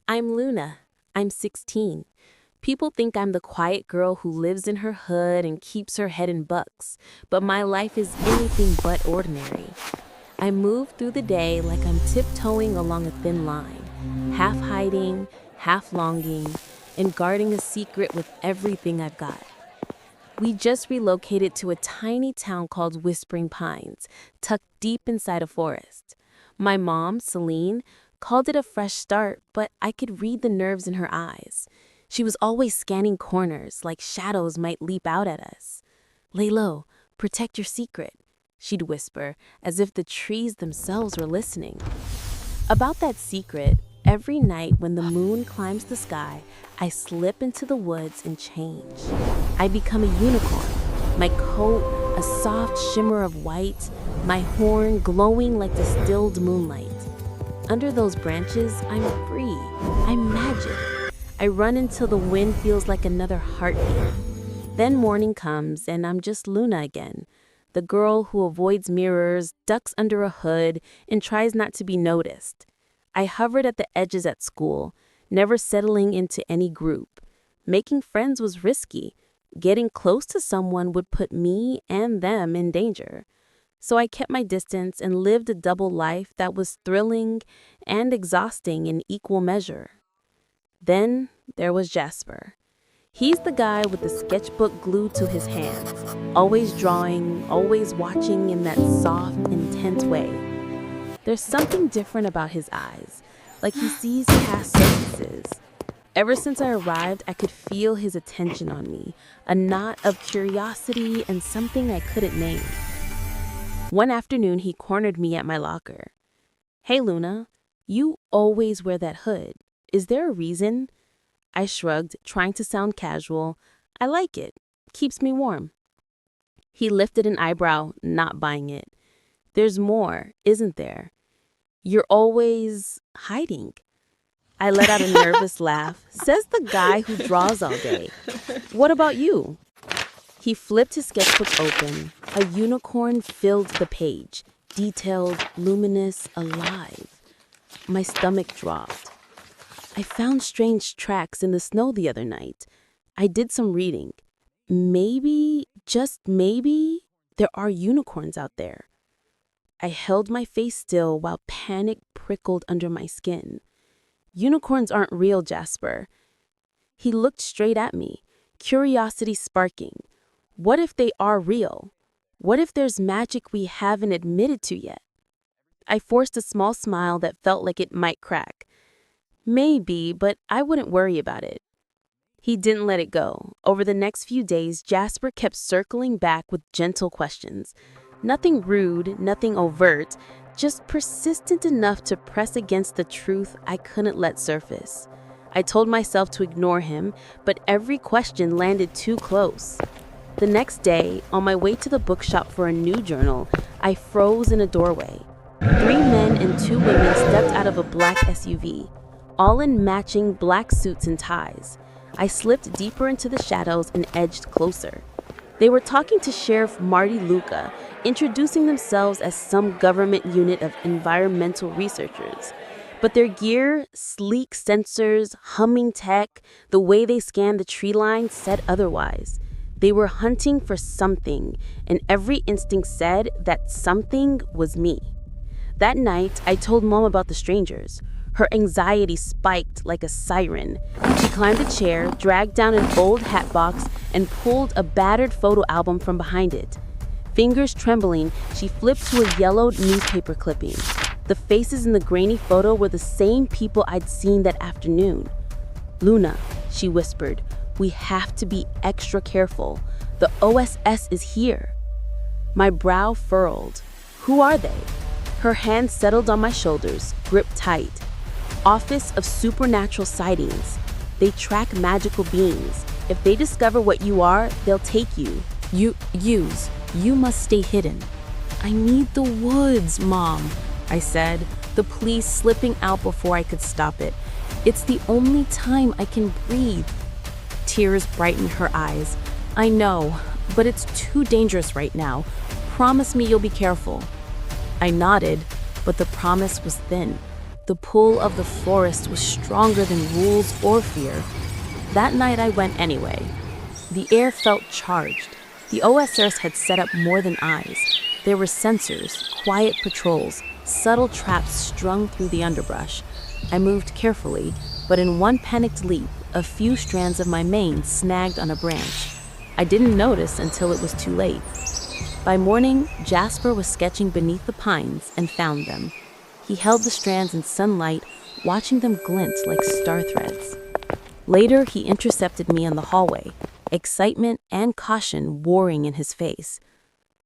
I'm Luna. I'm 16. People think I'm the quiet girl who lives in her hood and keeps her head in books, but my life is anything but ordinary. I move through the day like I'm tiptoeing along a thin line, half hiding, half longing, and guarding a secret with everything I've got. We just relocated to a tiny town called Whispering Pines, tucked deep inside a forest. My mom, Celine, called it a fresh start, but I could read the nerves in her eyes. She was always scanning corners, like shadows might leap out at us. "Lay low, protect your secret," she'd whisper, as if the trees themselves were listening. About that secret, every night when the moon climbs the sky, I slip into the woods and change. I become a unicorn, my coat a soft shimmer of white, my horn glowing like distilled moonlight. Under those branches, I'm free. I'm magic. I run until the wind feels like another heartbeat. Then morning comes and I'm just Luna again, the girl who avoids mirrors, ducks under a hood, and tries not to be noticed. I hovered at the edges at school, never settling into any group. Making friends was risky. Getting close to someone would put me and them in danger. So I kept my distance and lived a double life that was thrilling and exhausting in equal measure. Then there was Jasper. He's the guy with the sketchbook glued to his hands, always drawing, always watching in that soft, intense way. There's something different about his eyes, like he sees past surfaces. Ever since I arrived, I could feel his attention on me, a knot of curiosity and something I couldn't name. One afternoon, he cornered me at my locker. "Hey, Luna, you always wear that hood. Is there a reason?" I shrugged, trying to sound casual. "I like it. Keeps me warm." He lifted an eyebrow, not buying it. "There's more, isn't there? You're always hiding." I let out a nervous laugh. Says the guy who draws all day. "What about you?" He flipped his sketchbook open. A unicorn filled the page, detailed, luminous, alive. My stomach dropped. "I found strange tracks in the snow the other night. I did some reading. Maybe, just maybe, there are unicorns out there." I held my face still while panic prickled under my skin. "Unicorns aren't real, Jasper." He looked straight at me, curiosity sparking. What if they are real? What if there's magic we haven't admitted to yet? I forced a small smile that felt like it might crack. "Maybe, but I wouldn't worry about it." He didn't let it go. Over the next few days, Jasper kept circling back with gentle questions. Nothing rude, nothing overt, just persistent enough to press against the truth I couldn't let surface. I told myself to ignore him, but every question landed too close. The next day, on my way to the bookshop for a new journal, I froze in a doorway. 3 men and 2 women stepped out of a black SUV, all in matching black suits and ties. I slipped deeper into the shadows and edged closer. They were talking to Sheriff Marty Luca, introducing themselves as some government unit of environmental researchers. But their gear, sleek sensors, humming tech, the way they scanned the tree line said otherwise. They were hunting for something, and every instinct said that something was me. That night, I told Mom about the strangers. Her anxiety spiked like a siren. She climbed a chair, dragged down an old hat box, and pulled a battered photo album from behind it. Fingers trembling, she flipped to a yellowed newspaper clipping. The faces in the grainy photo were the same people I'd seen that afternoon. "Luna," she whispered, "we have to be extra careful. The OSS is here." My brow furrowed. "Who are they?" Her hand settled on my shoulders, gripped tight. "Office of Supernatural Sightings. They track magical beings. If they discover what you are, they'll take you. You must stay hidden." "I need the woods, Mom," I said, the plea slipping out before I could stop it. "It's the only time I can breathe." Tears brightened her eyes. "I know, but it's too dangerous right now. Promise me you'll be careful." I nodded, but the promise was thin. The pull of the forest was stronger than rules or fear. That night I went anyway. The air felt charged. The OSS had set up more than eyes. There were sensors, quiet patrols, subtle traps strung through the underbrush. I moved carefully, but in one panicked leap, a few strands of my mane snagged on a branch. I didn't notice until it was too late. By morning, Jasper was sketching beneath the pines and found them. He held the strands in sunlight, watching them glint like star threads. Later, he intercepted me in the hallway, excitement and caution warring in his face.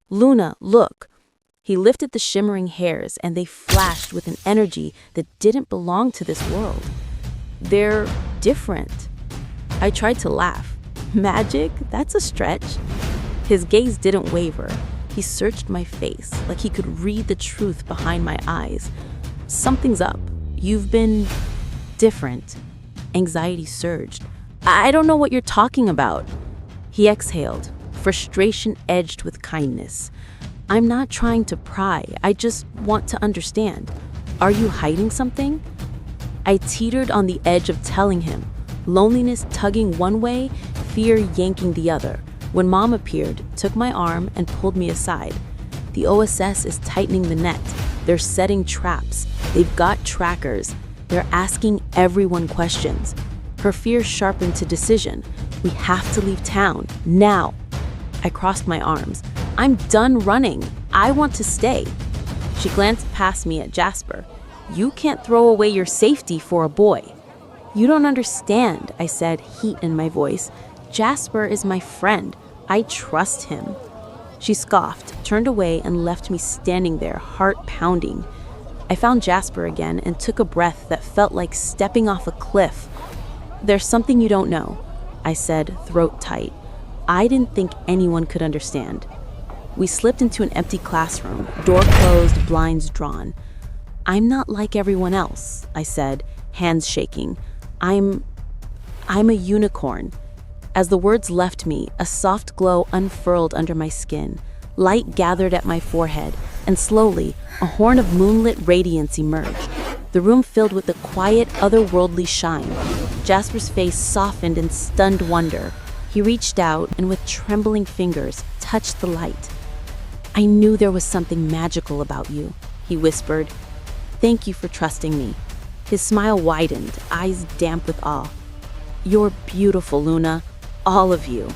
"Luna, look!" He lifted the shimmering hairs, and they flashed with an energy that didn't belong to this world. "They're different." I tried to laugh. "Magic? That's a stretch." His gaze didn't waver. He searched my face like he could read the truth behind my eyes. "Something's up. You've been different." Anxiety surged. "I don't know what you're talking about." He exhaled, frustration edged with kindness. "I'm not trying to pry. I just want to understand. Are you hiding something?" I teetered on the edge of telling him, loneliness tugging one way, fear yanking the other, when Mom appeared, took my arm, and pulled me aside. "The OSS is tightening the net. They're setting traps. They've got trackers. They're asking everyone questions." Her fear sharpened to decision. "We have to leave town, now." I crossed my arms. "I'm done running. I want to stay." She glanced past me at Jasper. "You can't throw away your safety for a boy." "You don't understand," I said, heat in my voice. "Jasper is my friend. I trust him." She scoffed, turned away, and left me standing there, heart pounding. I found Jasper again and took a breath that felt like stepping off a cliff. "There's something you don't know," I said, throat tight. I didn't think anyone could understand. We slipped into an empty classroom, door closed, blinds drawn. "I'm not like everyone else," I said, hands shaking. I'm a unicorn." As the words left me, a soft glow unfurled under my skin. Light gathered at my forehead, and slowly, a horn of moonlit radiance emerged. The room filled with a quiet, otherworldly shine. Jasper's face softened in stunned wonder. He reached out and with trembling fingers touched the light. "I knew there was something magical about you," he whispered. "Thank you for trusting me." His smile widened, eyes damp with awe. "You're beautiful, Luna. All of you."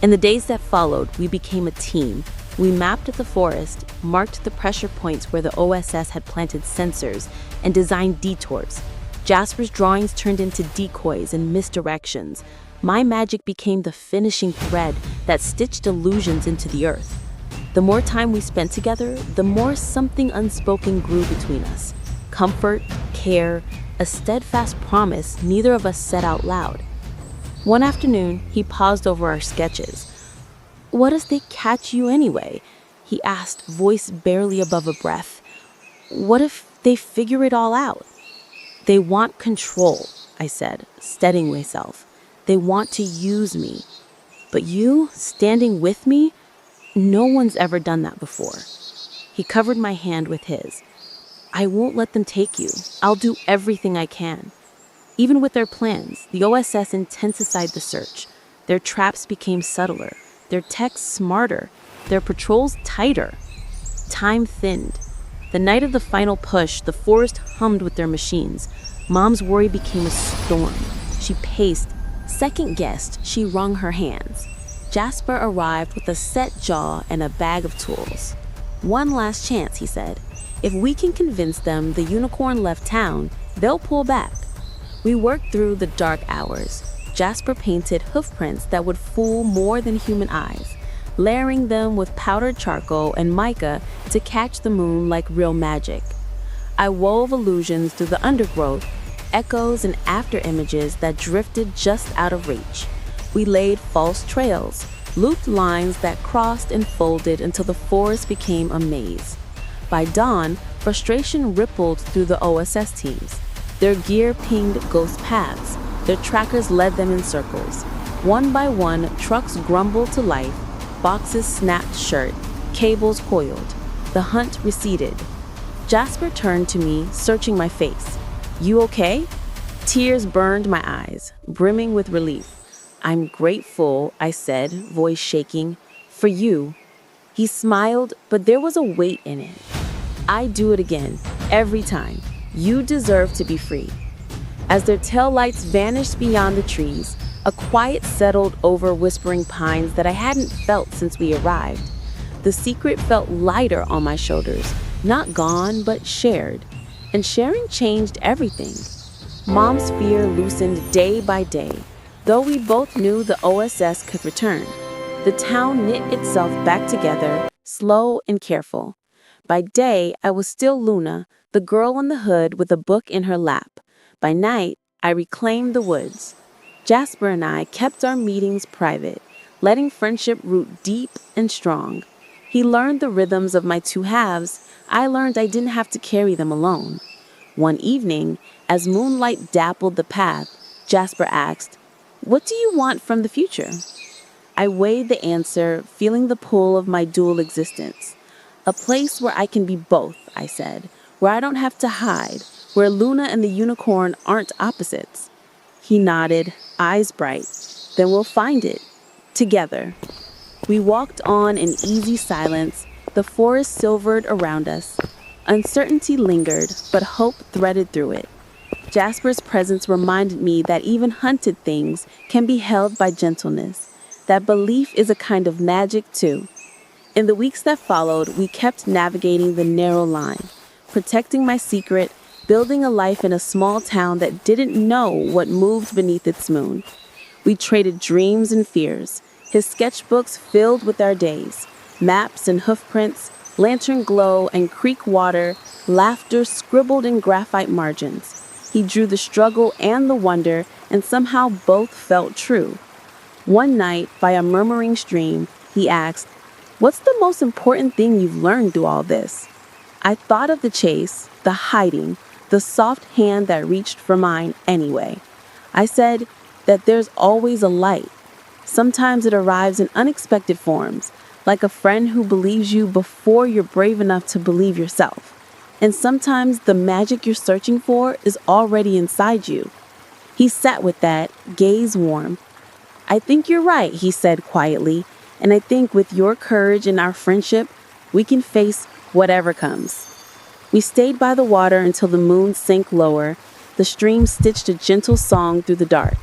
In the days that followed, we became a team. We mapped the forest, marked the pressure points where the OSS had planted sensors, and designed detours. Jasper's drawings turned into decoys and misdirections. My magic became the finishing thread that stitched illusions into the earth. The more time we spent together, the more something unspoken grew between us. Comfort, care, a steadfast promise neither of us said out loud. One afternoon, he paused over our sketches. "What if they catch you anyway?" he asked, voice barely above a breath. "What if they figure it all out?" "They want control," I said, steadying myself. "They want to use me. But you, standing with me, no one's ever done that before." He covered my hand with his. "I won't let them take you. I'll do everything I can." Even with their plans, the OSS intensified the search. Their traps became subtler, their tech smarter, their patrols tighter. Time thinned. The night of the final push, the forest hummed with their machines. Mom's worry became a storm. She paced. Second-guessed, she wrung her hands. Jasper arrived with a set jaw and a bag of tools. "One last chance," he said. "If we can convince them the unicorn left town, they'll pull back." We worked through the dark hours. Jasper painted hoofprints that would fool more than human eyes, layering them with powdered charcoal and mica to catch the moon like real magic. I wove illusions through the undergrowth, echoes and after-images that drifted just out of reach. We laid false trails, looped lines that crossed and folded until the forest became a maze. By dawn, frustration rippled through the OSS teams. Their gear pinged ghost paths. Their trackers led them in circles. One by one, trucks grumbled to life, boxes snapped shut, cables coiled. The hunt receded. Jasper turned to me, searching my face. You okay? Tears burned my eyes, brimming with relief. I'm grateful, I said, voice shaking. For you. He smiled, but there was a weight in it. I do it again, every time. You deserve to be free. As their taillights vanished beyond the trees, a quiet settled over whispering pines that I hadn't felt since we arrived. The secret felt lighter on my shoulders, not gone, but shared. And sharing changed everything. Mom's fear loosened day by day, though we both knew the OSS could return. The town knit itself back together, slow and careful. By day, I was still Luna, the girl on the hood with a book in her lap. By night, I reclaimed the woods. Jasper and I kept our meetings private, letting friendship root deep and strong. He learned the rhythms of my two halves. I learned I didn't have to carry them alone. One evening, as moonlight dappled the path, Jasper asked, "What do you want from the future?" I weighed the answer, feeling the pull of my dual existence. A place where I can be both, I said, where I don't have to hide, where Luna and the unicorn aren't opposites. He nodded, eyes bright. Then we'll find it. Together. We walked on in easy silence, the forest silvered around us. Uncertainty lingered, but hope threaded through it. Jasper's presence reminded me that even hunted things can be held by gentleness, that belief is a kind of magic too. In the weeks that followed, we kept navigating the narrow line, protecting my secret, building a life in a small town that didn't know what moved beneath its moon. We traded dreams and fears, his sketchbooks filled with our days, maps and hoofprints, lantern glow and creek water, laughter scribbled in graphite margins. He drew the struggle and the wonder, and somehow both felt true. One night, by a murmuring stream, he asked, "What's the most important thing you've learned through all this?" I thought of the chase, the hiding, the soft hand that reached for mine anyway. I said that there's always a light. Sometimes it arrives in unexpected forms, like a friend who believes you before you're brave enough to believe yourself. And sometimes the magic you're searching for is already inside you. He sat with that, gaze warm. I think you're right, he said quietly, and I think with your courage and our friendship, we can face whatever comes. We stayed by the water until the moon sank lower. The stream stitched a gentle song through the dark.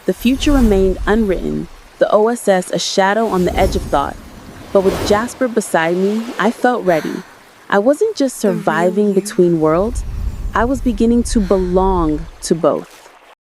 The future remained unwritten, the OSS a shadow on the edge of thought. But with Jasper beside me, I felt ready. I wasn't just surviving between worlds, I was beginning to belong to both.